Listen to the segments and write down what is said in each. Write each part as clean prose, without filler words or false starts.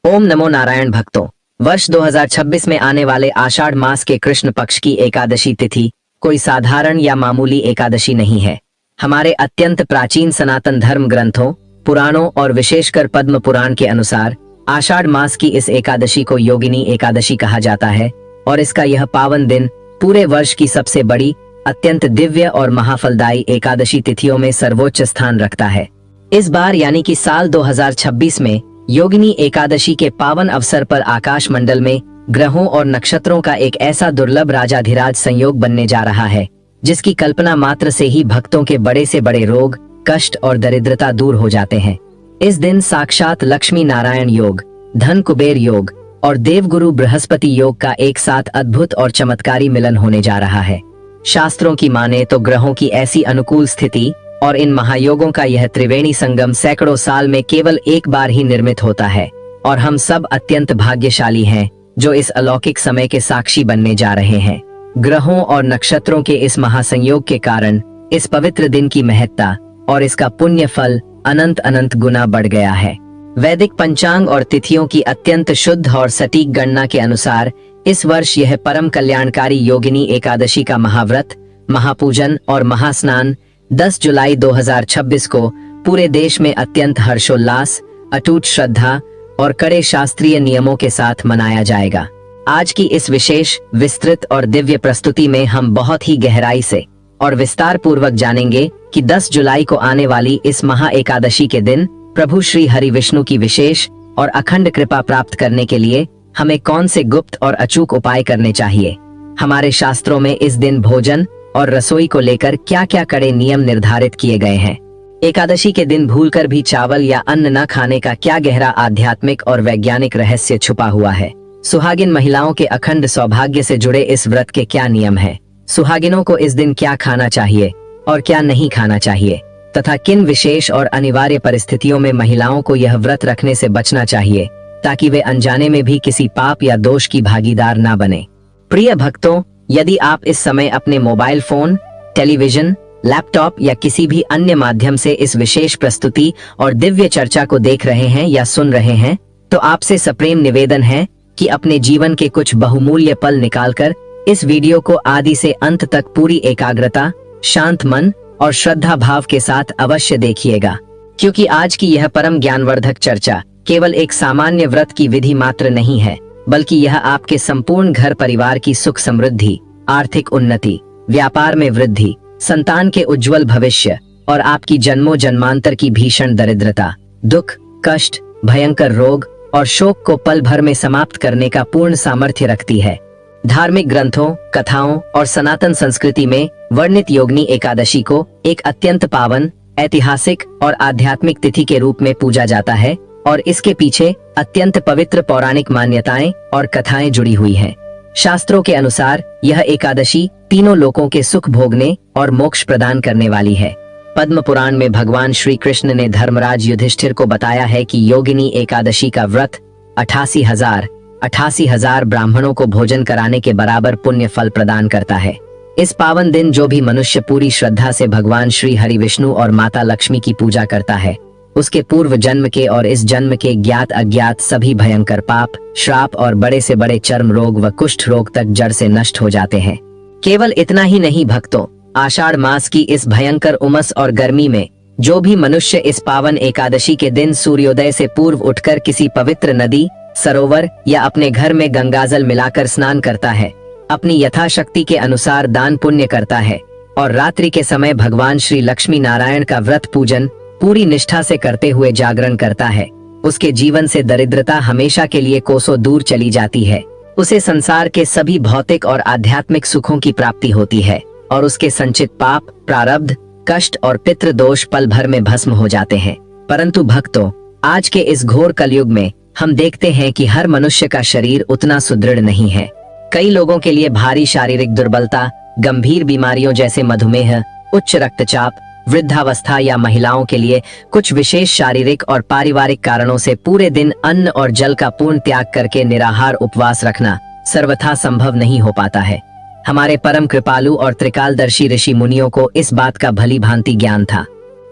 ओम नमो नारायण भक्तों। वर्ष 2026 में आने वाले आषाढ़ मास के कृष्ण पक्ष की एकादशी तिथि कोई साधारण या मामूली एकादशी नहीं है। हमारे अत्यंत प्राचीन सनातन धर्म ग्रंथों, पुराणों और विशेषकर पद्म पुराण के अनुसार आषाढ़ मास की इस एकादशी को योगिनी एकादशी कहा जाता है और इसका यह पावन दिन पूरे वर्ष की सबसे बड़ी, अत्यंत दिव्य और महाफलदायी एकादशी तिथियों में सर्वोच्च स्थान रखता है। इस बार यानी कि साल 2026 में योगिनी एकादशी के पावन अवसर पर आकाश मंडल में ग्रहों और नक्षत्रों का एक ऐसा दुर्लभ राजाधिराज संयोग बनने जा रहा है जिसकी कल्पना मात्र से ही भक्तों के बड़े से बड़े रोग, कष्ट और दरिद्रता दूर हो जाते हैं। इस दिन साक्षात लक्ष्मी नारायण योग, धन कुबेर योग और देवगुरु बृहस्पति योग का एक साथ अद्भुत और चमत्कारी मिलन होने जा रहा है। शास्त्रों की माने तो ग्रहों की ऐसी अनुकूल स्थिति और इन महायोगों का यह त्रिवेणी संगम सैकड़ों साल में केवल एक बार ही निर्मित होता है और हम सब अत्यंत भाग्यशाली हैं जो इस अलौकिक समय के साक्षी बनने जा रहे हैं। ग्रहों और नक्षत्रों के इस महासंयोग के कारण इस पवित्र दिन की महत्ता और इसका पुण्य फल अनंत अनंत गुना बढ़ गया है। वैदिक पंचांग और तिथियों की अत्यंत शुद्ध और सटीक गणना के अनुसार इस वर्ष यह परम कल्याणकारी योगिनी एकादशी का महाव्रत, महापूजन और महास्नान 10 जुलाई 2026 को पूरे देश में अत्यंत हर्षोल्लास, अटूट श्रद्धा और कड़े शास्त्रीय नियमों के साथ मनाया जाएगा। आज की इस विशेष, विस्तृत और दिव्य प्रस्तुति में हम बहुत ही गहराई से और विस्तार पूर्वक जानेंगे कि 10 जुलाई को आने वाली इस महा एकादशी के दिन प्रभु श्री हरि विष्णु की विशेष और अखंड कृपा प्राप्त करने के लिए हमें कौन से गुप्त और अचूक उपाय करने चाहिए। हमारे शास्त्रों में इस दिन भोजन और रसोई को लेकर क्या क्या कड़े नियम निर्धारित किए गए हैं। एकादशी के दिन भूलकर भी चावल या अन्न न खाने का क्या गहरा आध्यात्मिक और वैज्ञानिक रहस्य छुपा हुआ है। सुहागिन महिलाओं के अखंड सौभाग्य से जुड़े इस व्रत के क्या नियम हैं। सुहागिनों को इस दिन क्या खाना चाहिए और क्या नहीं खाना चाहिए तथा किन विशेष और अनिवार्य परिस्थितियों में महिलाओं को यह व्रत रखने से बचना चाहिए ताकि वे अनजाने में भी किसी पाप या दोष की भागीदार ना बने। प्रिय भक्तों, यदि आप इस समय अपने मोबाइल फोन, टेलीविजन, लैपटॉप या किसी भी अन्य माध्यम से इस विशेष प्रस्तुति और दिव्य चर्चा को देख रहे हैं या सुन रहे हैं तो आपसे सप्रेम निवेदन है कि अपने जीवन के कुछ बहुमूल्य पल निकालकर इस वीडियो को आदि से अंत तक पूरी एकाग्रता, शांत मन और श्रद्धा भाव के साथ अवश्य देखिएगा, क्योंकि आज की यह परम ज्ञानवर्धक चर्चा केवल एक सामान्य व्रत की विधि मात्र नहीं है, बल्कि यह आपके संपूर्ण घर परिवार की सुख समृद्धि, आर्थिक उन्नति, व्यापार में वृद्धि, संतान के उज्जवल भविष्य और आपकी जन्मों जन्मांतर की भीषण दरिद्रता, दुख, कष्ट, भयंकर रोग और शोक को पल भर में समाप्त करने का पूर्ण सामर्थ्य रखती है। धार्मिक ग्रंथों, कथाओं और सनातन संस्कृति में वर्णित योगिनी एकादशी को एक अत्यंत पावन, ऐतिहासिक और आध्यात्मिक तिथि के रूप में पूजा जाता है और इसके पीछे अत्यंत पवित्र पौराणिक मान्यताएं और कथाएं जुड़ी हुई हैं। शास्त्रों के अनुसार यह एकादशी तीनों लोकों के सुख भोगने और मोक्ष प्रदान करने वाली है। पद्म पुराण में भगवान श्री कृष्ण ने धर्मराज युधिष्ठिर को बताया है कि योगिनी एकादशी का व्रत 88,000 ब्राह्मणों को भोजन कराने के बराबर पुण्य फल प्रदान करता है। इस पावन दिन जो भी मनुष्य पूरी श्रद्धा से भगवान श्री हरि विष्णु और माता लक्ष्मी की पूजा करता है, उसके पूर्व जन्म के और इस जन्म के ज्ञात अज्ञात सभी भयंकर पाप, श्राप और बड़े से बड़े चर्म रोग व कुष्ठ रोग तक जड़ से नष्ट हो जाते हैं। केवल इतना ही नहीं भक्तों, आषाढ़ मास की इस भयंकर उमस और गर्मी में जो भी मनुष्य इस पावन एकादशी के दिन सूर्योदय से पूर्व उठकर किसी पवित्र नदी, सरोवर या अपने घर में गंगाजल मिलाकर स्नान करता है, अपनी यथाशक्ति के अनुसार दान पुण्य करता है और रात्रि के समय भगवान श्री लक्ष्मी नारायण का व्रत पूजन पूरी निष्ठा से करते हुए जागरण करता है, उसके जीवन से दरिद्रता हमेशा के लिए कोसों दूर चली जाती है। उसे संसार के सभी भौतिक और आध्यात्मिक सुखों की प्राप्ति होती है और उसके संचित पाप, प्रारब्ध, कष्ट और पितृ दोष पल भर में भस्म हो जाते हैं। परंतु भक्तों, आज के इस घोर कलयुग में हम देखते हैं कि हर मनुष्य का शरीर उतना सुदृढ़ नहीं है। कई लोगों के लिए भारी शारीरिक दुर्बलता, गंभीर बीमारियों जैसे मधुमेह, उच्च रक्तचाप, वृद्धावस्था या महिलाओं के लिए कुछ विशेष शारीरिक और पारिवारिक कारणों से पूरे दिन अन्न और जल का पूर्ण त्याग करके निराहार उपवास रखना सर्वथा संभव नहीं हो पाता है। हमारे परम कृपालु और त्रिकालदर्शी ऋषि मुनियों को इस बात का भली भांति ज्ञान था।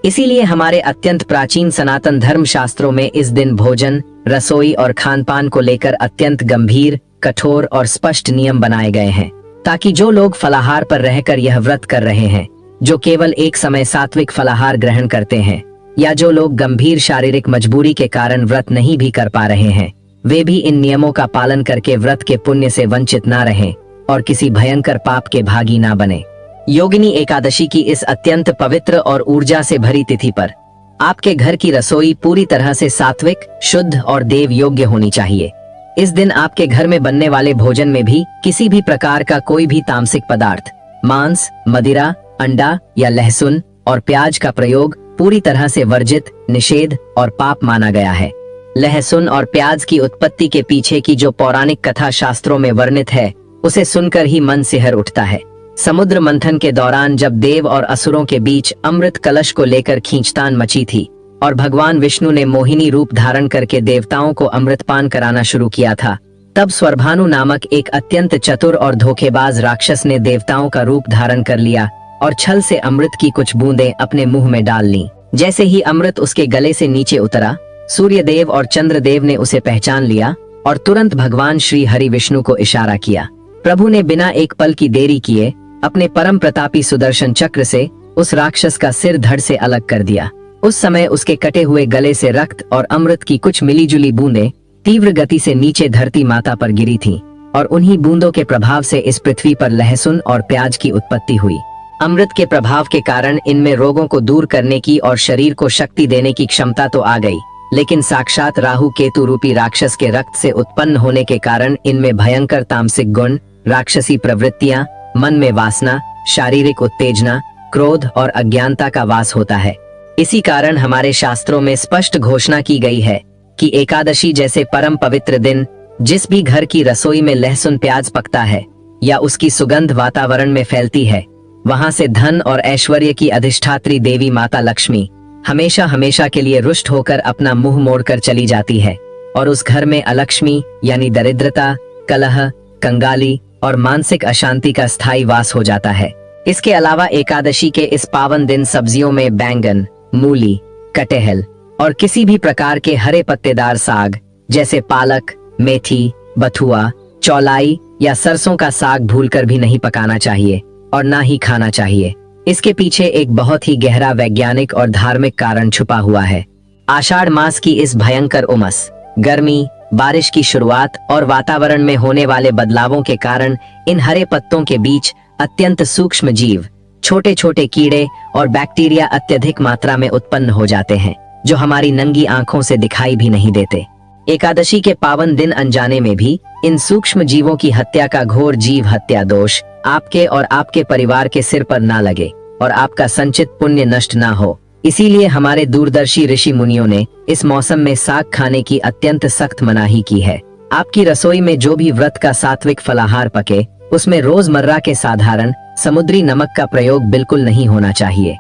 इसीलिए हमारे अत्यंत प्राचीन सनातन धर्म शास्त्रों में इस दिन भोजन, रसोई और खानपान को लेकर अत्यंत गंभीर, कठोर और स्पष्ट नियम बनाए गए हैं, ताकि जो लोग फलाहार पर रहकर यह व्रत कर रहे हैं, जो केवल एक समय सात्विक फलाहार ग्रहण करते हैं, या जो लोग गंभीर शारीरिक मजबूरी के कारण व्रत नहीं भी कर पा रहे हैं, वे भी इन नियमों का पालन करके व्रत के पुण्य से वंचित ना रहें और किसी भयंकर पाप के भागी ना बने। योगिनी एकादशी की इस अत्यंत पवित्र और ऊर्जा से भरी तिथि पर आपके घर की रसोई पूरी तरह से सात्विक, शुद्ध और देव योग्य होनी चाहिए। इस दिन आपके घर में बनने वाले भोजन में भी किसी भी प्रकार का कोई भी तामसिक पदार्थ, मांस, मदिरा, अंडा या लहसुन और प्याज का प्रयोग पूरी तरह से वर्जित, निषेध और पाप माना गया है। लहसुन और प्याज की उत्पत्ति के पीछे की जो पौराणिक कथा शास्त्रों में वर्णित है, उसे सुनकर ही मन सिहर उठता है। समुद्र मंथन के दौरान जब देव और असुरों के बीच अमृत कलश को लेकर खींचतान मची थी और भगवान विष्णु ने मोहिनी रूप धारण करके देवताओं को अमृतपान कराना शुरू किया था, तब स्वरभानु नामक एक अत्यंत चतुर और धोखेबाज राक्षस ने देवताओं का रूप धारण कर लिया और छल से अमृत की कुछ बूंदें अपने मुंह में डाल लीं। जैसे ही अमृत उसके गले से नीचे उतरा, सूर्यदेव और चंद्रदेव ने उसे पहचान लिया और तुरंत भगवान श्री हरि विष्णु को इशारा किया। प्रभु ने बिना एक पल की देरी किए अपने परम प्रतापी सुदर्शन चक्र से उस राक्षस का सिर धड़ से अलग कर दिया। उस समय उसके कटे हुए गले से रक्त और अमृत की कुछ मिलीजुली बूंदें तीव्र गति से नीचे धरती माता पर गिरी थीं और उन्हीं बूंदों के प्रभाव से इस पृथ्वी पर लहसुन और प्याज की उत्पत्ति हुई। अमृत के प्रभाव के कारण इनमें रोगों को दूर करने की और शरीर को शक्ति देने की क्षमता तो आ गई, लेकिन साक्षात राहु केतु रूपी राक्षस के रक्त से उत्पन्न होने के कारण इनमें भयंकर तामसिक गुण, राक्षसी प्रवृत्तियां, मन में वासना, शारीरिक उत्तेजना, क्रोध और अज्ञानता का वास होता है। इसी कारण हमारे शास्त्रों में स्पष्ट घोषणा की गई है कि एकादशी जैसे परम पवित्र दिन, जिस भी घर की रसोई में लहसुन प्याज पकता है या उसकी सुगंध वातावरण में फैलती है, वहां से धन और ऐश्वर्य की अधिष्ठात्री देवी माता लक्ष्मी हमेशा हमेशा के लिए रुष्ट होकर अपना मुंह मोड़कर चली जाती है और उस घर में अलक्ष्मी यानी दरिद्रता, कलह, कंगाली और मानसिक अशांति का स्थायी वास हो जाता है। इसके अलावा एकादशी के इस पावन दिन सब्जियों में बैंगन, मूली, कटहल और किसी भी प्रकार के हरे पत्तेदार साग जैसे पालक, मेथी, बथुआ, चौलाई या सरसों का साग भूलकर भी नहीं पकाना चाहिए और ना ही खाना चाहिए। इसके पीछे एक बहुत ही गहरा वैज्ञानिक और धार्मिक कारण छुपा हुआ है। आषाढ़ मास की इस भयंकर उमस, गर्मी, बारिश की शुरुआत और वातावरण में होने वाले बदलावों के कारण इन हरे पत्तों के बीच अत्यंत सूक्ष्म जीव, छोटे छोटे कीड़े और बैक्टीरिया अत्यधिक मात्रा में उत्पन्न हो जाते हैं, जो हमारी नंगी आंखों से दिखाई भी नहीं देते। एकादशी के पावन दिन अनजाने में भी इन सूक्ष्म जीवों की हत्या का घोर जीव हत्या दोष आपके और आपके परिवार के सिर पर ना लगे और आपका संचित पुण्य नष्ट ना हो। इसीलिए हमारे दूरदर्शी ऋषि मुनियों ने इस मौसम में साग खाने की अत्यंत सख्त मनाही की है। आपकी रसोई में जो भी व्रत का सात्विक फलाहार पके, उसमें रोजमर्रा के साधारण समुद्री नमक का प्रयोग बिल्कुल नहीं होना चाहिए।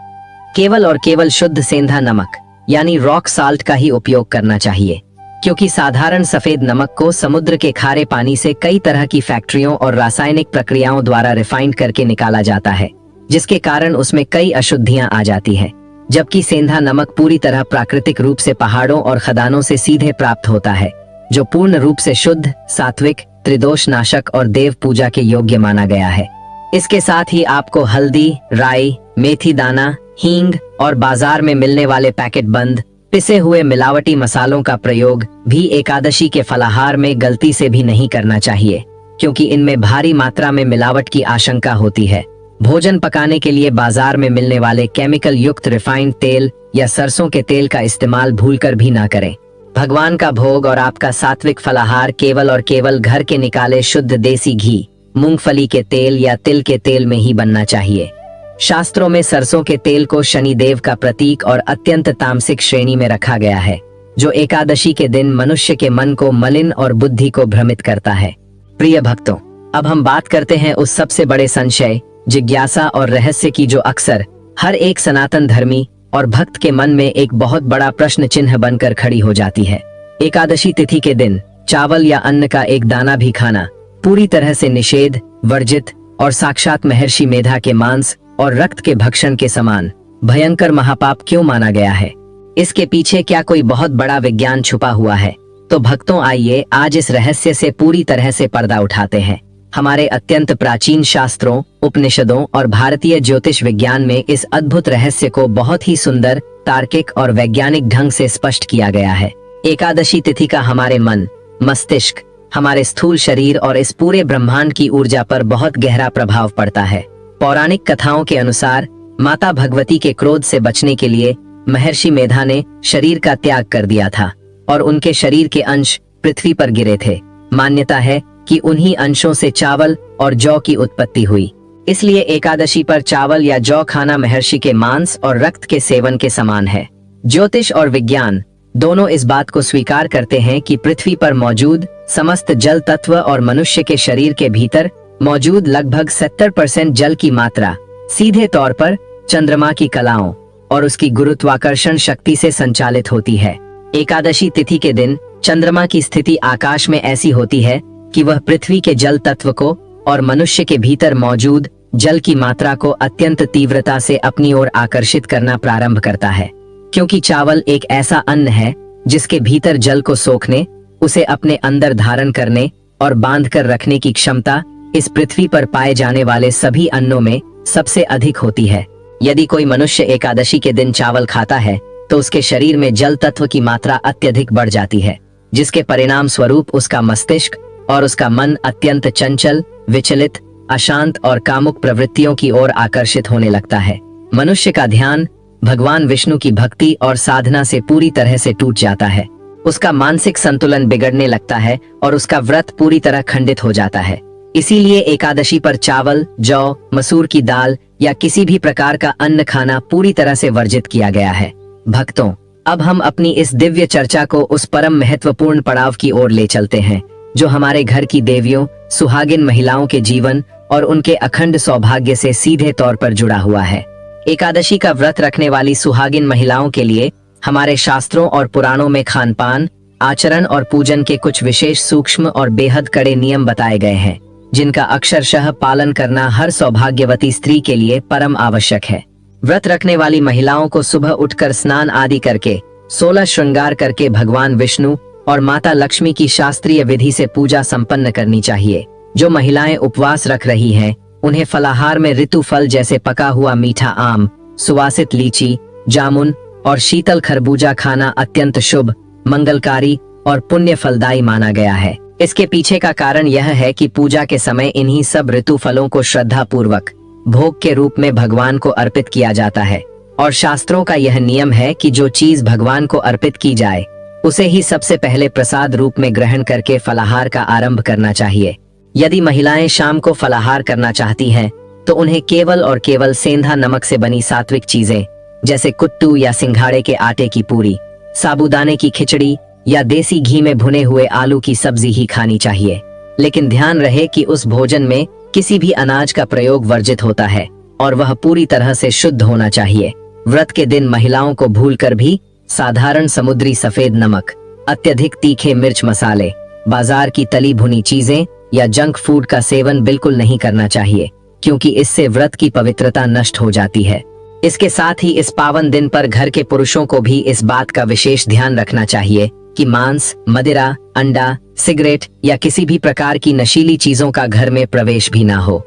केवल और केवल शुद्ध सेंधा नमक यानी रॉक साल्ट का ही उपयोग करना चाहिए, क्योंकि साधारण सफेद नमक को समुद्र के खारे पानी से कई तरह की फैक्ट्रियों और रासायनिक प्रक्रियाओं द्वारा रिफाइंड करके निकाला जाता है, जिसके कारण उसमें कई अशुद्धियां आ जाती हैं। जबकि सेंधा नमक पूरी तरह प्राकृतिक रूप से पहाड़ों और खदानों से सीधे प्राप्त होता है, जो पूर्ण रूप से शुद्ध, सात्विक, त्रिदोष नाशक और देव पूजा के योग्य माना गया है। इसके साथ ही आपको हल्दी, राई, मेथी दाना, हींग और बाजार में मिलने वाले पैकेट बंद पिसे हुए मिलावटी मसालों का प्रयोग भी एकादशी के फलाहार में गलती से भी नहीं करना चाहिए, क्योंकि इनमें भारी मात्रा में मिलावट की आशंका होती है। भोजन पकाने के लिए बाजार में मिलने वाले केमिकल युक्त रिफाइंड तेल या सरसों के तेल का इस्तेमाल भूलकर भी ना करें। भगवान का भोग और आपका सात्विक फलाहार केवल और केवल घर के निकाले शुद्ध देसी घी, मूंगफली के तेल या तिल के तेल में ही बनना चाहिए। शास्त्रों में सरसों के तेल को शनिदेव का प्रतीक और अत्यंत तामसिक श्रेणी में रखा गया है, जो एकादशी के दिन मनुष्य के मन को मलिन और बुद्धि को भ्रमित करता है। प्रिय भक्तों, अब हम बात करते हैं उस सबसे बड़े संशय, जिज्ञासा और रहस्य की, जो अक्सर हर एक सनातन धर्मी और भक्त के मन में एक बहुत बड़ा प्रश्न चिन्ह बनकर खड़ी हो जाती है। एकादशी तिथि के दिन चावल या अन्न का एक दाना भी खाना पूरी तरह से निषेध, वर्जित और साक्षात महर्षि मेधा के मांस और रक्त के भक्षण के समान भयंकर महापाप क्यों माना गया है? इसके पीछे क्या कोई बहुत बड़ा विज्ञान छुपा हुआ है? तो भक्तों आइए आज इस रहस्य से पूरी तरह से पर्दा उठाते हैं। हमारे अत्यंत प्राचीन शास्त्रों, उपनिषदों और भारतीय ज्योतिष विज्ञान में इस अद्भुत रहस्य को बहुत ही सुंदर, तार्किक और वैज्ञानिक ढंग से स्पष्ट किया गया है। एकादशी तिथि का हमारे मन, मस्तिष्क, हमारे स्थूल शरीर और इस पूरे ब्रह्मांड की ऊर्जा पर बहुत गहरा प्रभाव पड़ता है। पौराणिक कथाओं के अनुसार माता भगवती के क्रोध से बचने के लिए महर्षि मेधा ने शरीर का त्याग कर दिया था और उनके शरीर के अंश पृथ्वी पर गिरे थे। मान्यता है कि उन्हीं अंशों से चावल और जौ की उत्पत्ति हुई। इसलिए एकादशी पर चावल या जौ खाना महर्षि के मांस और रक्त के सेवन के समान है। ज्योतिष और विज्ञान दोनों इस बात को स्वीकार करते हैं कि पृथ्वी पर मौजूद समस्त जल तत्व और मनुष्य के शरीर के भीतर मौजूद लगभग 70% जल की मात्रा सीधे तौर पर चंद्रमा की कलाओं और उसकी गुरुत्वाकर्षण शक्ति से संचालित होती है। एकादशी तिथि के दिन चंद्रमा की स्थिति आकाश में ऐसी होती है कि वह पृथ्वी के जल तत्व को और मनुष्य के भीतर मौजूद जल की मात्रा को अत्यंत तीव्रता से अपनी ओर आकर्षित करना प्रारंभ करता है। क्योंकि चावल एक ऐसा अन्न है जिसके भीतर जल को सोखने, उसे अपने अंदर धारण करने और बांध कर रखने की क्षमता इस पृथ्वी पर पाए जाने वाले सभी अन्नों में सबसे अधिक होती है। यदि कोई मनुष्य एकादशी के दिन चावल खाता है तो उसके शरीर में जल तत्व की मात्रा अत्यधिक बढ़ जाती है, जिसके परिणाम स्वरूप उसका मस्तिष्क और उसका मन अत्यंत चंचल, विचलित, अशांत और कामुक प्रवृत्तियों की ओर आकर्षित होने लगता है। मनुष्य का ध्यान भगवान विष्णु की भक्ति और साधना से पूरी तरह से टूट जाता है। उसका मानसिक संतुलन बिगड़ने लगता है और उसका व्रत पूरी तरह खंडित हो जाता है। इसीलिए एकादशी पर चावल, जौ, मसूर की दाल या किसी भी प्रकार का अन्न खाना पूरी तरह से वर्जित किया गया है। भक्तों, अब हम अपनी इस दिव्य चर्चा को उस परम महत्वपूर्ण पड़ाव की ओर ले चलते हैं जो हमारे घर की देवियों, सुहागिन महिलाओं के जीवन और उनके अखंड सौभाग्य से सीधे तौर पर जुड़ा हुआ है। एकादशी का व्रत रखने वाली सुहागिन महिलाओं के लिए हमारे शास्त्रों और पुराणों में खानपान, आचरण और पूजन के कुछ विशेष सूक्ष्म और बेहद कड़े नियम बताए गए हैं, जिनका अक्षरशः पालन करना हर सौभाग्यवती स्त्री के लिए परम आवश्यक है। व्रत रखने वाली महिलाओं को सुबह उठकर स्नान आदि करके 16 श्रृंगार करके भगवान विष्णु और माता लक्ष्मी की शास्त्रीय विधि से पूजा संपन्न करनी चाहिए। जो महिलाएं उपवास रख रही हैं, उन्हें फलाहार में ऋतु फल जैसे पका हुआ मीठा आम, सुवासित लीची, जामुन और शीतल खरबूजा खाना अत्यंत शुभ, मंगलकारी और पुण्य फलदायी माना गया है। इसके पीछे का कारण यह है कि पूजा के समय इन्हीं सब ऋतु फलों को श्रद्धा पूर्वक भोग के रूप में भगवान को अर्पित किया जाता है और शास्त्रों का यह नियम है कि जो चीज भगवान को अर्पित की जाए उसे ही सबसे पहले प्रसाद रूप में ग्रहण करके फलाहार का आरंभ करना चाहिए। यदि महिलाएं शाम को फलाहार करना चाहती हैं, तो उन्हें केवल और केवल सेंधा नमक से बनी सात्विक चीजें जैसे कुट्टू या सिंघाड़े के आटे की पूरी, साबूदाने की खिचड़ी या देसी घी में भुने हुए आलू की सब्जी ही खानी चाहिए। लेकिन ध्यान रहे कि उस भोजन में किसी भी अनाज का प्रयोग वर्जित होता है और वह पूरी तरह से शुद्ध होना चाहिए। व्रत के दिन महिलाओं को भूलकर भी साधारण समुद्री सफेद नमक, अत्यधिक तीखे मिर्च मसाले, बाजार की तली भुनी चीजें या जंक फूड का सेवन बिल्कुल नहीं करना चाहिए, क्योंकि इससे व्रत की पवित्रता नष्ट हो जाती है। इसके साथ ही इस पावन दिन पर घर के पुरुषों को भी इस बात का विशेष ध्यान रखना चाहिए कि मांस, मदिरा, अंडा, सिगरेट या किसी भी प्रकार की नशीली चीजों का घर में प्रवेश भी ना हो,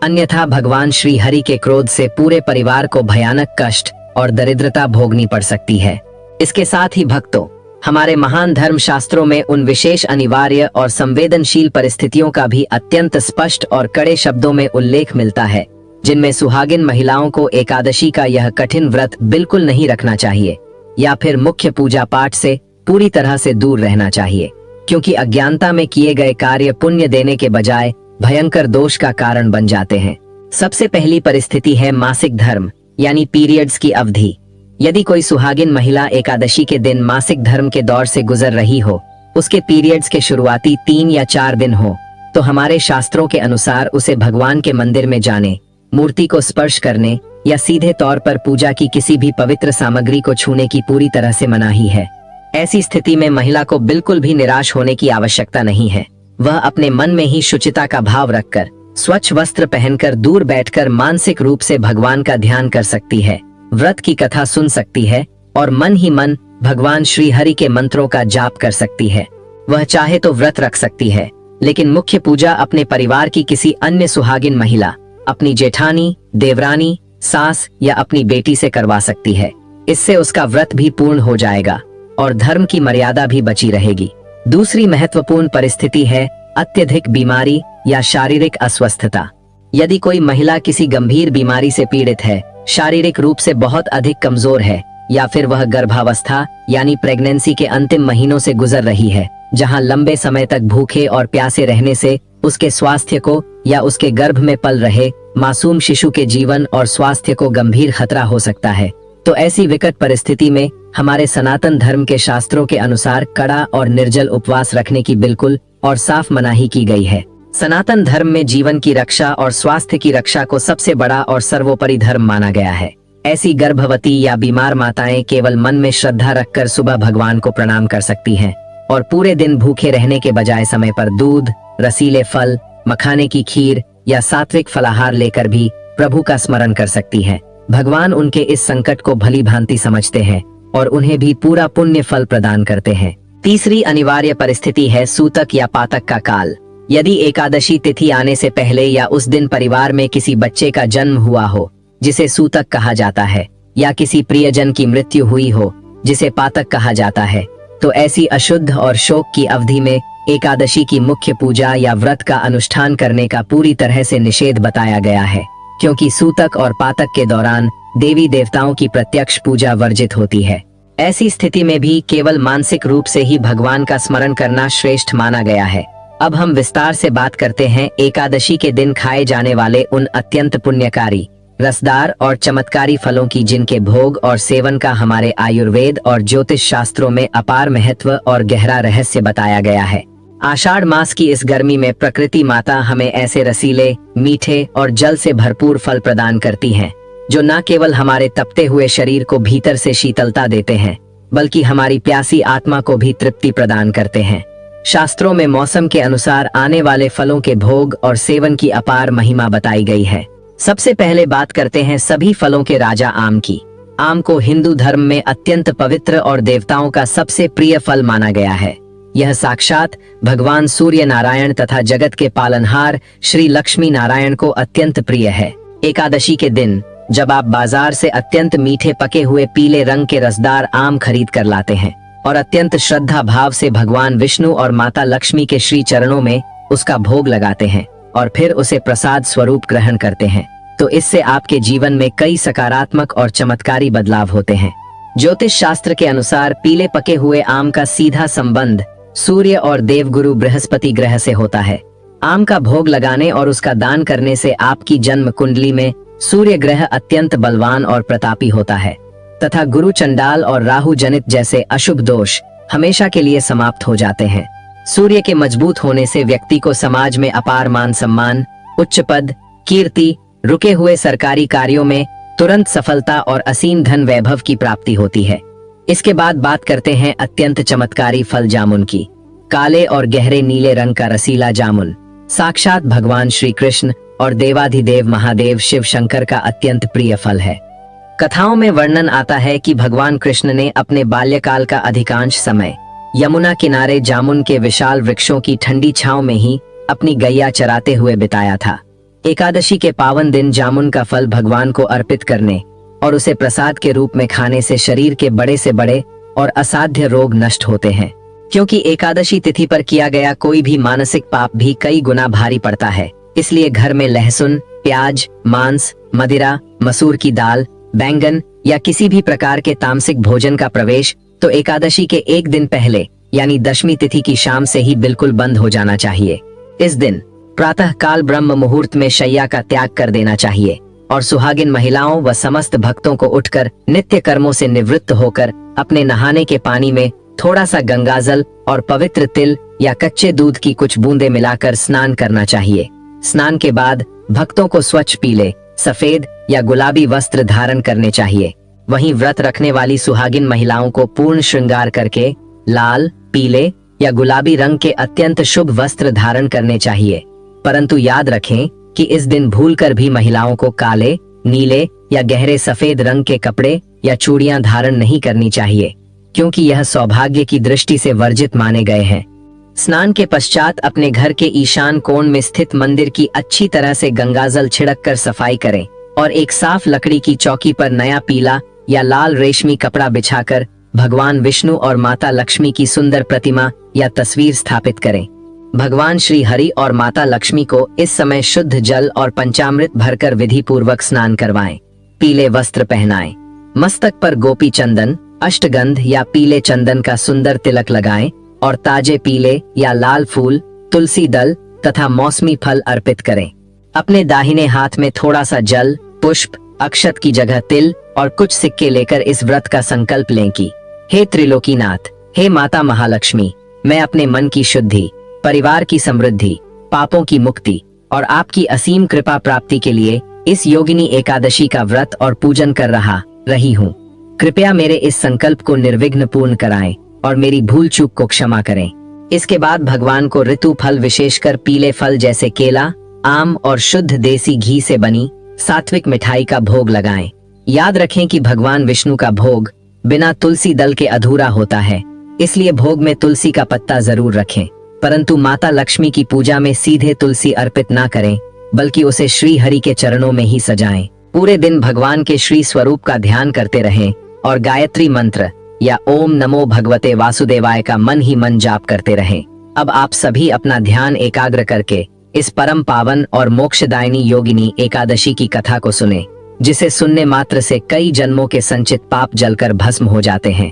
अन्यथा भगवान श्री हरि के क्रोध से पूरे परिवार को भयानक कष्ट और दरिद्रता भोगनी पड़ सकती है। इसके साथ ही भक्तों, हमारे महान धर्म शास्त्रों में उन विशेष अनिवार्य और संवेदनशील परिस्थितियों का भी अत्यंत स्पष्ट और कड़े शब्दों में उल्लेख मिलता है, जिनमें सुहागिन महिलाओं को एकादशी का यह कठिन व्रत बिल्कुल नहीं रखना चाहिए या फिर मुख्य पूजा पाठ से पूरी तरह से दूर रहना चाहिए, क्योंकि अज्ञानता में किए गए कार्य पुण्य देने के बजाय भयंकर दोष का कारण बन जाते हैं। सबसे पहली परिस्थिति है मासिक धर्म यानी पीरियड्स की अवधि। यदि कोई सुहागिन महिला एकादशी के दिन मासिक धर्म के दौर से गुजर रही हो, उसके पीरियड्स के शुरुआती 3 या 4 दिन हो, तो हमारे शास्त्रों के अनुसार उसे भगवान के मंदिर में जाने, मूर्ति को स्पर्श करने या सीधे तौर पर पूजा की किसी भी पवित्र सामग्री को छूने की पूरी तरह से मनाही है। ऐसी स्थिति में महिला को बिल्कुल भी निराश होने की आवश्यकता नहीं है। वह अपने मन में ही शुचिता का भाव रखकर, स्वच्छ वस्त्र पहनकर दूर बैठकर मानसिक रूप से भगवान का ध्यान कर सकती है, व्रत की कथा सुन सकती है और मन ही मन भगवान श्री हरि के मंत्रों का जाप कर सकती है। वह चाहे तो व्रत रख सकती है, लेकिन मुख्य पूजा अपने परिवार की किसी अन्य सुहागिन महिला, अपनी जेठानी, देवरानी, सास या अपनी बेटी से करवा सकती है। इससे उसका व्रत भी पूर्ण हो जाएगा और धर्म की मर्यादा भी बची रहेगी। दूसरी महत्वपूर्ण परिस्थिति है अत्यधिक बीमारी या शारीरिक अस्वस्थता। यदि कोई महिला किसी गंभीर बीमारी से पीड़ित है, शारीरिक रूप से बहुत अधिक कमजोर है, या फिर वह गर्भावस्था यानी प्रेगनेंसी के अंतिम महीनों से गुजर रही है, जहां लंबे समय तक भूखे और प्यासे रहने से उसके स्वास्थ्य को या उसके गर्भ में पल रहे मासूम शिशु के जीवन और स्वास्थ्य को गंभीर खतरा हो सकता है, तो ऐसी विकट परिस्थिति में हमारे सनातन धर्म के शास्त्रों के अनुसार कड़ा और निर्जल उपवास रखने की बिल्कुल और साफ मनाही की गई है। सनातन धर्म में जीवन की रक्षा और स्वास्थ्य की रक्षा को सबसे बड़ा और सर्वोपरि धर्म माना गया है। ऐसी गर्भवती या बीमार माताएं केवल मन में श्रद्धा रखकर सुबह भगवान को प्रणाम कर सकती हैं और पूरे दिन भूखे रहने के बजाय समय पर दूध, रसीले फल, मखाने की खीर या सात्विक फलाहार लेकर भी प्रभु का स्मरण कर सकती हैं। भगवान उनके इस संकट को भली भांति समझते हैं और उन्हें भी पूरा पुण्य फल प्रदान करते हैं। तीसरी अनिवार्य परिस्थिति है सूतक या पातक का काल। यदि एकादशी तिथि आने से पहले या उस दिन परिवार में किसी बच्चे का जन्म हुआ हो, जिसे सूतक कहा जाता है, या किसी प्रियजन की मृत्यु हुई हो, जिसे पातक कहा जाता है, तो ऐसी अशुद्ध और शोक की अवधि में एकादशी की मुख्य पूजा या व्रत का अनुष्ठान करने का पूरी तरह से निषेध बताया गया है, क्योंकि सूतक और पातक के दौरान देवी देवताओं की प्रत्यक्ष पूजा वर्जित होती है। ऐसी स्थिति में भी केवल मानसिक रूप से ही भगवान का स्मरण करना श्रेष्ठ माना गया है। अब हम विस्तार से बात करते हैं एकादशी के दिन खाए जाने वाले उन अत्यंत पुण्यकारी, रसदार और चमत्कारी फलों की, जिनके भोग और सेवन का हमारे आयुर्वेद और ज्योतिष शास्त्रों में अपार महत्व और गहरा रहस्य बताया गया है। आषाढ़ मास की इस गर्मी में प्रकृति माता हमें ऐसे रसीले, मीठे और जल से भरपूर फल प्रदान करती हैं, जो न केवल हमारे तपते हुए शरीर को भीतर से शीतलता देते हैं, बल्कि हमारी प्यासी आत्मा को भी तृप्ति प्रदान करते हैं। शास्त्रों में मौसम के अनुसार आने वाले फलों के भोग और सेवन की अपार महिमा बताई गई है। सबसे पहले बात करते हैं सभी फलों के राजा आम की। आम को हिंदू धर्म में अत्यंत पवित्र और देवताओं का सबसे प्रिय फल माना गया है। यह साक्षात भगवान सूर्य नारायण तथा जगत के पालनहार श्री लक्ष्मी नारायण को अत्यंत प्रिय है। एकादशी के दिन जब आप बाजार से अत्यंत मीठे पके हुए पीले रंग के रसदार आम खरीद कर लाते हैं और अत्यंत श्रद्धा भाव से भगवान विष्णु और माता लक्ष्मी के श्री चरणों में उसका भोग लगाते हैं और फिर उसे प्रसाद स्वरूप ग्रहण करते हैं, तो इससे आपके जीवन में कई सकारात्मक और चमत्कारी बदलाव होते हैं। ज्योतिष शास्त्र के अनुसार पीले पके हुए आम का सीधा संबंध सूर्य और देवगुरु बृहस्पति ग्रह से होता है। आम का भोग लगाने और उसका दान करने से आपकी जन्म कुंडली में सूर्य ग्रह अत्यंत बलवान और प्रतापी होता है तथा गुरु चंडाल और राहु जनित जैसे अशुभ दोष हमेशा के लिए समाप्त हो जाते हैं। सूर्य के मजबूत होने से व्यक्ति को समाज में अपार मान सम्मान, उच्च पद, कीर्ति, रुके हुए सरकारी कार्यों में तुरंत सफलता और असीम धन वैभव की प्राप्ति होती है। इसके बाद बात करते हैं अत्यंत चमत्कारी फल जामुन की। काले और गहरे नीले रंग का रसीला जामुन साक्षात भगवान श्री कृष्ण और देवाधिदेव महादेव शिव शंकर का अत्यंत प्रिय फल है। कथाओं में वर्णन आता है कि भगवान कृष्ण ने अपने बाल्यकाल का अधिकांश समय यमुना किनारे जामुन के विशाल वृक्षों की ठंडी छांव में ही अपनी गैया चराते हुए बिताया था। एकादशी के पावन दिन जामुन का फल भगवान को अर्पित करने और उसे प्रसाद के रूप में खाने से शरीर के बड़े से बड़े और असाध्य रोग नष्ट होते हैं, क्योंकि एकादशी तिथि पर किया गया कोई भी मानसिक पाप भी कई गुना भारी पड़ता है। इसलिए घर में लहसुन, प्याज, मांस, मदिरा, मसूर की दाल, बैंगन या किसी भी प्रकार के तामसिक भोजन का प्रवेश तो एकादशी के एक दिन पहले यानी दशमी तिथि की शाम से ही बिल्कुल बंद हो जाना चाहिए। इस दिन प्रातः काल ब्रह्म मुहूर्त में शैया का त्याग कर देना चाहिए और सुहागिन महिलाओं व समस्त भक्तों को उठकर नित्य कर्मों से निवृत्त होकर अपने नहाने के पानी में थोड़ा सा गंगाजल और पवित्र तिल या कच्चे दूध की कुछ बूंदें मिलाकर स्नान करना चाहिए। स्नान के बाद भक्तों को स्वच्छ पीले, सफेद या गुलाबी वस्त्र धारण करने चाहिए। वहीं व्रत रखने वाली सुहागिन महिलाओं को पूर्ण श्रृंगार करके लाल, पीले या गुलाबी रंग के अत्यंत शुभ वस्त्र धारण करने चाहिए। परंतु याद रखें कि इस दिन भूलकर भी महिलाओं को काले, नीले या गहरे सफेद रंग के कपड़े या चूड़ियां धारण नहीं करनी चाहिए, क्योंकि यह सौभाग्य की दृष्टि से वर्जित माने गए हैं। स्नान के पश्चात अपने घर के ईशान कोण में स्थित मंदिर की अच्छी तरह से गंगाजल छिड़क कर सफाई करें और एक साफ लकड़ी की चौकी पर नया पीला या लाल रेशमी कपड़ा बिछाकर भगवान विष्णु और माता लक्ष्मी की सुंदर प्रतिमा या तस्वीर स्थापित करें। भगवान श्री हरि और माता लक्ष्मी को इस समय शुद्ध जल और पंचामृत भरकर विधि पूर्वक स्नान करवाएं। पीले वस्त्र पहनाएं। मस्तक पर गोपी चंदन, अष्टगंध या पीले चंदन का सुंदर तिलक लगाएं और ताजे पीले या लाल फूल, तुलसी दल तथा मौसमी फल अर्पित करें। अपने दाहिने हाथ में थोड़ा सा जल, पुष्प, अक्षत की जगह तिल और कुछ सिक्के लेकर इस व्रत का संकल्प लें कि हे त्रिलोकीनाथ, हे माता महालक्ष्मी, मैं अपने मन की शुद्धि, परिवार की समृद्धि, पापों की मुक्ति और आपकी असीम कृपा प्राप्ति के लिए इस योगिनी एकादशी का व्रत और पूजन कर रही हूँ। कृपया मेरे इस संकल्प को निर्विघ्न पूर्ण कराएं और मेरी भूल चूक को क्षमा करें। इसके बाद भगवान को ऋतु फल विशेषकर पीले फल जैसे केला, आम और शुद्ध देसी घी से बनी सात्विक मिठाई का भोग लगाएं। याद रखें कि भगवान विष्णु का भोग बिना तुलसी दल के अधूरा होता है, इसलिए भोग में तुलसी का पत्ता जरूर रखें, परंतु माता लक्ष्मी की पूजा में सीधे तुलसी अर्पित ना करें, बल्कि उसे श्री हरि के चरणों में ही सजाएं। पूरे दिन भगवान के श्री स्वरूप का ध्यान करते रहें और गायत्री मंत्र या ओम नमो भगवते वासुदेवाय का मन ही मन जाप करते रहें। अब आप सभी अपना ध्यान एकाग्र करके इस परम पावन और मोक्षदायिनी योगिनी एकादशी की कथा को सुने, जिसे सुनने मात्र से कई जन्मों के संचित पाप जलकर भस्म हो जाते हैं।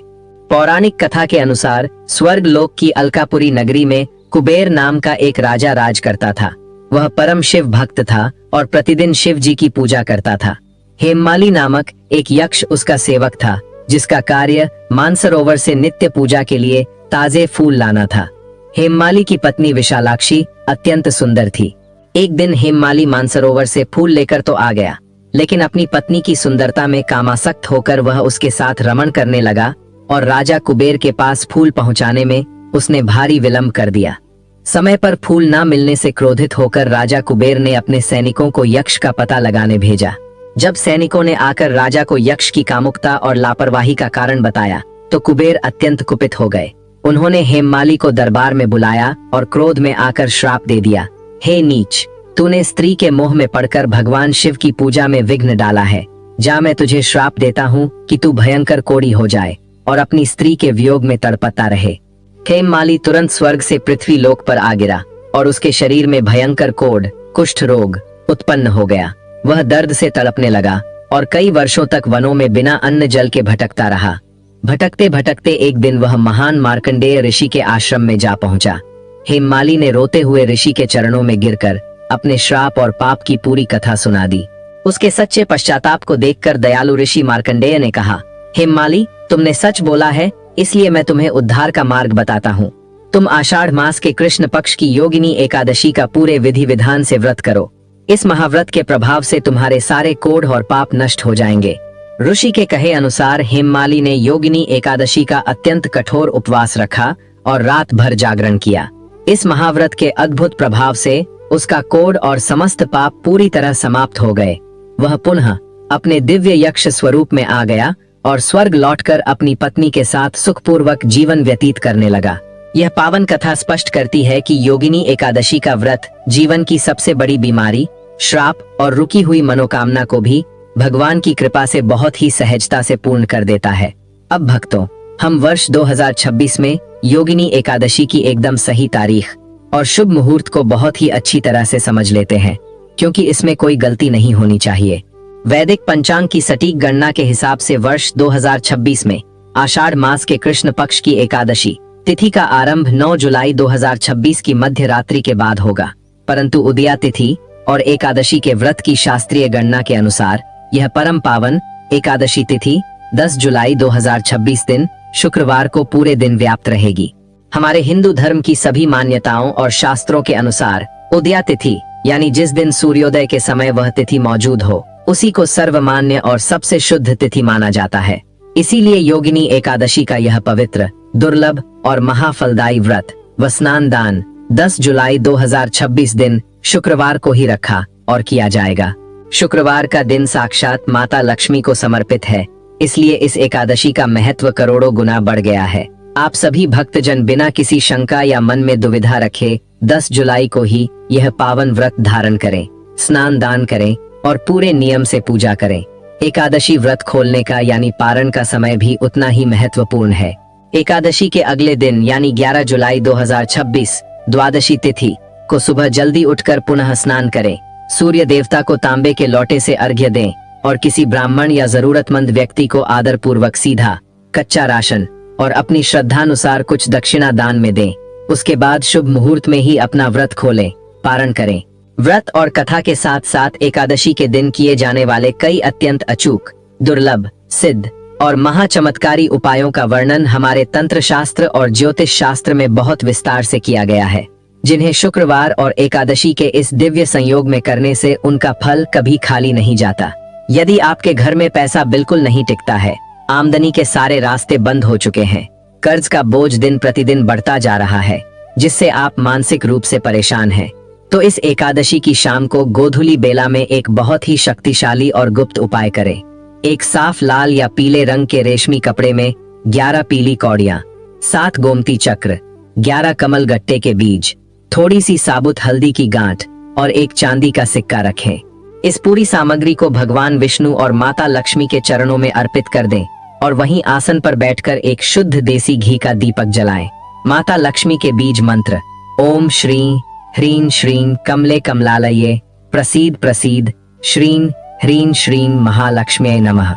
पौराणिक कथा के अनुसार स्वर्ग लोक की अलकापुरी नगरी में कुबेर नाम का एक राजा राज करता था। वह परम शिव भक्त था और प्रतिदिन शिव जी की पूजा करता था। हेममाली नामक एक यक्ष उसका सेवक था, जिसका कार्य मानसरोवर से नित्य पूजा के लिए ताजे फूल लाना था। हेममाली की पत्नी विशालाक्षी अत्यंत सुंदर थी। एक दिन हेममाली मानसरोवर से फूल लेकर तो आ गया, लेकिन अपनी पत्नी की सुंदरता में कामासक्त होकर वह उसके साथ रमण करने लगा और राजा कुबेर के पास फूल पहुंचाने में उसने भारी विलंब कर दिया। समय पर फूल न मिलने से क्रोधित होकर राजा कुबेर ने अपने सैनिकों को यक्ष का पता लगाने भेजा। जब सैनिकों ने आकर राजा को यक्ष की कामुकता और लापरवाही का कारण बताया तो कुबेर अत्यंत कुपित हो गए। उन्होंने हेममाली को दरबार में बुलाया और क्रोध में आकर श्राप दे दिया, हे नीच, तूने स्त्री के मोह में पड़कर भगवान शिव की पूजा में विघ्न डाला है। जा, मैं तुझे श्राप देता हूँ कि तू भयंकर कोढ़ी हो जाए और अपनी स्त्री के वियोग में तड़पता रहे। हेममाली तुरंत स्वर्ग से पृथ्वी लोक पर आ गिरा और उसके शरीर में भयंकर कोढ़, कुष्ठ रोग उत्पन्न हो गया। वह दर्द से तड़पने लगा और कई वर्षों तक वनों में बिना अन्न जल के भटकता रहा। भटकते भटकते एक दिन वह महान मार्कंडेय ऋषि के आश्रम में जा पहुंचा। हेममाली ने रोते हुए ऋषि के चरणों में गिरकर अपने श्राप और पाप की पूरी कथा सुना दी। उसके सच्चे पश्चाताप को देखकर दयालु ऋषि मार्कंडेय ने कहा, हेममाली, तुमने सच बोला है, इसलिए मैं तुम्हें उद्धार का मार्ग बताता हूँ। तुम आषाढ़ मास के कृष्ण पक्ष की योगिनी एकादशी का पूरे विधि विधान से व्रत करो। इस महाव्रत के प्रभाव से तुम्हारे सारे कोढ़ और पाप नष्ट हो जाएंगे। ऋषि के कहे अनुसार हेममाली ने योगिनी एकादशी का अत्यंत कठोर उपवास रखा और रात भर जागरण किया। इस महाव्रत के अद्भुत प्रभाव से उसका कोढ़ और समस्त पाप पूरी तरह समाप्त हो गए। वह पुनः अपने दिव्य यक्ष स्वरूप में आ गया और स्वर्ग लौटकर अपनी पत्नी के साथ सुखपूर्वक जीवन व्यतीत करने लगा। यह पावन कथा स्पष्ट करती है कि योगिनी एकादशी का व्रत जीवन की सबसे बड़ी बीमारी, श्राप और रुकी हुई मनोकामना को भी भगवान की कृपा से बहुत ही सहजता से पूर्ण कर देता है। अब भक्तों, हम वर्ष 2026 में योगिनी एकादशी की एकदम सही तारीख और शुभ मुहूर्त को बहुत ही अच्छी तरह से समझ लेते हैं, क्योंकि इसमें कोई गलती नहीं होनी चाहिए। वैदिक पंचांग की सटीक गणना के हिसाब से वर्ष 2026 में आषाढ़ मास के कृष्ण पक्ष की एकादशी तिथि का आरंभ 9 जुलाई 2026 की मध्य रात्रि के बाद होगा, परंतु उदया तिथि और एकादशी के व्रत की शास्त्रीय गणना के अनुसार यह परम पावन एकादशी तिथि 10 जुलाई 2026 दिन शुक्रवार को पूरे दिन व्याप्त रहेगी। हमारे हिंदू धर्म की सभी मान्यताओं और शास्त्रों के अनुसार उदया तिथि यानी जिस दिन सूर्योदय के समय वह तिथि मौजूद हो, उसी को सर्वमान्य और सबसे शुद्ध तिथि माना जाता है। इसीलिए योगिनी एकादशी का यह पवित्र, दुर्लभ और महाफलदायी व्रत व स्नान दान 10 जुलाई 2026 दिन शुक्रवार को ही रखा और किया जाएगा। शुक्रवार का दिन साक्षात माता लक्ष्मी को समर्पित है, इसलिए इस एकादशी का महत्व करोड़ों गुना बढ़ गया है। आप सभी भक्तजन बिना किसी शंका या मन में दुविधा रखे 10 जुलाई को ही यह पावन व्रत धारण करें, स्नान दान करें और पूरे नियम से पूजा करें। एकादशी व्रत खोलने का यानी पारण का समय भी उतना ही महत्वपूर्ण है। एकादशी के अगले दिन यानी 11 जुलाई 2026 द्वादशी तिथि को सुबह जल्दी उठकर पुनः स्नान करें, सूर्य देवता को तांबे के लोटे से अर्घ्य दें और किसी ब्राह्मण या जरूरतमंद व्यक्ति को आदर पूर्वक सीधा कच्चा राशन और अपनी श्रद्धानुसार कुछ दक्षिणा दान में दें। उसके बाद शुभ मुहूर्त में ही अपना व्रत खोलें, पारण करें। व्रत और कथा के साथ साथ एकादशी के दिन किए जाने वाले कई अत्यंत अचूक, दुर्लभ, सिद्ध और महाचमत्कारी उपायों का वर्णन हमारे तंत्र शास्त्र और ज्योतिष शास्त्र में बहुत विस्तार से किया गया है, जिन्हें शुक्रवार और एकादशी के इस दिव्य संयोग में करने से उनका फल कभी खाली नहीं जाता। यदि आपके घर में पैसा बिल्कुल नहीं टिकता है, आमदनी के सारे रास्ते बंद हो चुके हैं, कर्ज का बोझ दिन प्रतिदिन बढ़ता जा रहा है, जिससे आप मानसिक रूप से परेशान हैं, तो इस एकादशी की शाम को गोधूली बेला में एक बहुत ही शक्तिशाली और गुप्त उपाय करें। एक साफ लाल या पीले रंग के रेशमी कपड़े में 11 पीली कौड़ियां, 7 गोमती चक्र, 11 कमल गट्टे के बीज, थोड़ी सी साबुत हल्दी की गांठ और एक चांदी का सिक्का रखें। इस पूरी सामग्री को भगवान विष्णु और माता लक्ष्मी के चरणों में अर्पित कर दें और वहीं आसन पर बैठकर एक शुद्ध देसी घी का दीपक जलाएं। माता लक्ष्मी के बीज मंत्र ओम श्री ह्रीं श्रीं कमले कमलालये प्रसीद प्रसीद श्रीं ह्रीं श्रीं महालक्ष्म्यै नमः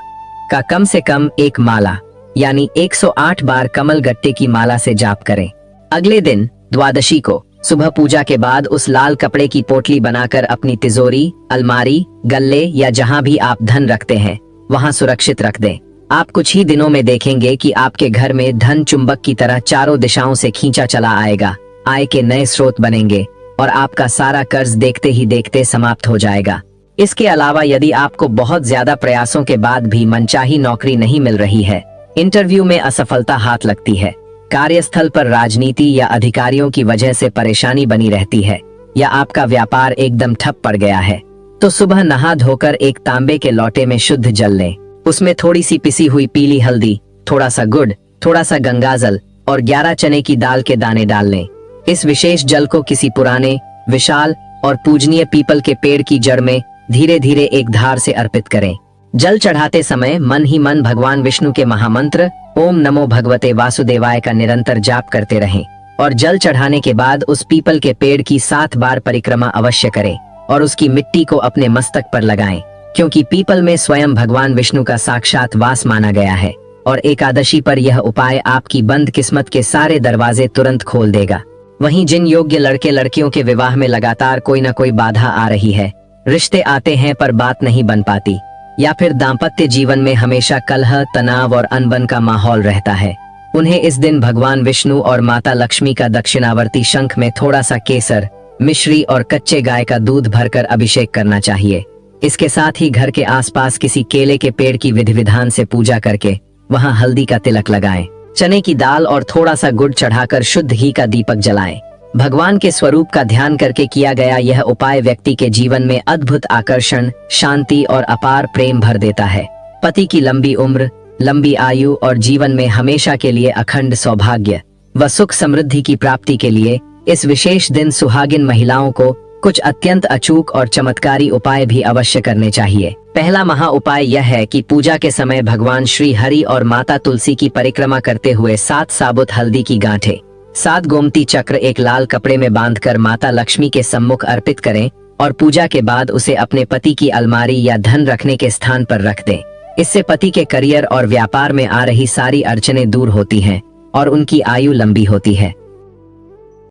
का कम से कम एक माला यानी 108 बार कमल गट्टे की माला से जाप करें। अगले दिन द्वादशी को सुबह पूजा के बाद उस लाल कपड़े की पोटली बनाकर अपनी तिजोरी, अलमारी, गल्ले या जहां भी आप धन रखते हैं वहां सुरक्षित रख दें। आप कुछ ही दिनों में देखेंगे कि आपके घर में धन चुंबक की तरह चारों दिशाओं से खींचा चला आएगा, आय के नए स्रोत बनेंगे और आपका सारा कर्ज देखते ही देखते समाप्त हो जाएगा। इसके अलावा यदि आपको बहुत ज्यादा प्रयासों के बाद भी मनचाही नौकरी नहीं मिल रही है, इंटरव्यू में असफलता हाथ लगती है, कार्यस्थल पर राजनीति या अधिकारियों की वजह से परेशानी बनी रहती है या आपका व्यापार एकदम ठप पड़ गया है, तो सुबह नहा धोकर एक तांबे के लोटे में शुद्ध जल लें। उसमें थोड़ी सी पिसी हुई पीली हल्दी, थोड़ा सा गुड़, थोड़ा सा गंगाजल और 11 चने की दाल के दाने डाल लें। इस विशेष जल को किसी पुराने, विशाल और पूजनीय पीपल के पेड़ की जड़ में धीरे धीरे एक धार से अर्पित करें। जल चढ़ाते समय मन ही मन भगवान विष्णु के महामंत्र ओम नमो भगवते वासुदेवाय का निरंतर जाप करते रहें और जल चढ़ाने के बाद उस पीपल के पेड़ की 7 बार परिक्रमा अवश्य करें और उसकी मिट्टी को अपने मस्तक पर लगाएं, क्योंकि पीपल में स्वयं भगवान विष्णु का साक्षात वास माना गया है और एकादशी पर यह उपाय आपकी बंद किस्मत के सारे दरवाजे तुरंत खोल देगा। वहीं जिन योग्य लड़के लड़कियों के विवाह में लगातार कोई न कोई बाधा आ रही है, रिश्ते आते हैं पर बात नहीं बन पाती, या फिर दाम्पत्य जीवन में हमेशा कलह, तनाव और अनबन का माहौल रहता है, उन्हें इस दिन भगवान विष्णु और माता लक्ष्मी का दक्षिणावर्ती शंख में थोड़ा सा केसर, मिश्री और कच्चे गाय का दूध भरकर अभिषेक करना चाहिए। इसके साथ ही घर के आसपास किसी केले के पेड़ की विधि विधान से पूजा करके वहां हल्दी का तिलक लगाएं, चने की दाल और थोड़ा सा गुड़ चढ़ाकर शुद्ध घी का दीपक जलाएं। भगवान के स्वरूप का ध्यान करके किया गया यह उपाय व्यक्ति के जीवन में अद्भुत आकर्षण, शांति और अपार प्रेम भर देता है। पति की लंबी उम्र, लंबी आयु और जीवन में हमेशा के लिए अखंड सौभाग्य व सुख समृद्धि की प्राप्ति के लिए इस विशेष दिन सुहागिन महिलाओं को कुछ अत्यंत अचूक और चमत्कारी उपाय भी अवश्य करने चाहिए। पहला महा उपाय यह है कि पूजा के समय भगवान श्री हरि और माता तुलसी की परिक्रमा करते हुए 7 साबुत हल्दी की गांठें, 7 गोमती चक्र एक लाल कपड़े में बांधकर माता लक्ष्मी के सम्मुख अर्पित करें और पूजा के बाद उसे अपने पति की अलमारी या धन रखने के स्थान पर रख दें। इससे पति के करियर और व्यापार में आ रही सारी अड़चनें दूर होती हैं और उनकी आयु लंबी होती है।